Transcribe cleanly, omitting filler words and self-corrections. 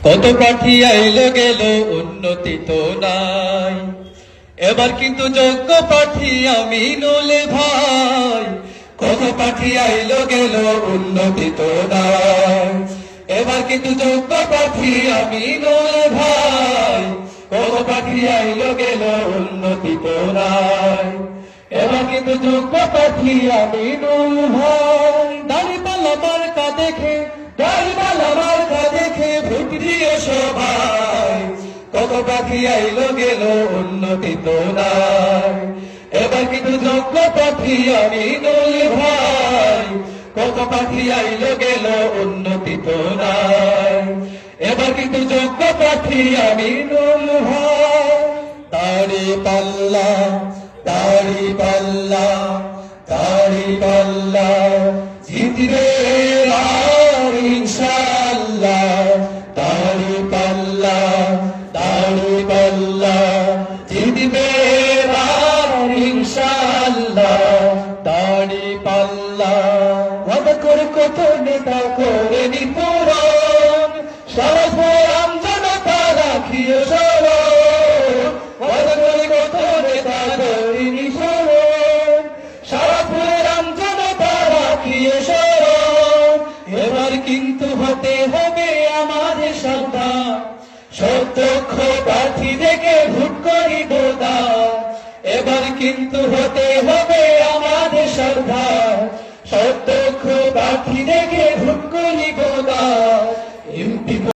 কত পাখি আইলো গেল উন্নতি তো নাই, এবার কিন্তু যোগ্য পাখি আমি নলে ভাই। কত পাখি আইলো গেল উন্নতি তো নাই, এবার কিন্তু যোগ্য পাখি আমি নলে ভাই। কত পাখি আইলো গেল উন্নতি তো নাই, এবার কিন্তু যোগ্য পাখি আমি নল ভাই। দাড়িপাল্লা মার্কা দেখে, দাড়িপাল্লা মার্কা দেখে ভোট দিয়ে সবাই। কত পাখি আইলো গেল উন্নতি তো নাই, এবার কিন্তু যোগ্য পাখি আমি নল ভাই। কত পাখি আইলো গেল উন্নতি তো নাই, এবার কিন্তু যোগ্য পাখি আমি নল ভাই। দাড়িপাল্লা, দাড়িপাল্লা, দাড়িপাল্লা জিতবে আর ইনশাআল্লাহ। দাড়িপাল্লা, দাড়িপাল্লা জিতবে আর ইনশাআল্লাহ। দাড়িপাল্লা ওয়াদা করে কত নেতা করেনি পূরণ, সারা ভোরাম জনতা রাখিও স্মরণ। ওয়াদা করে কত নেতা করেনি স্মরণ, সারা ভোরাম জনতা রাখিও স্মরণ। এবার কিন্তু হতে হবে আমাদের সাবধান, সত্যক্ষ প্রার্থী দেখে ভোট করিব দান। এবার কিন্তু হতে হবে আমাদের সাবধান, সত্যক্ষ প্রার্থী দেখে ভোট করিব দান।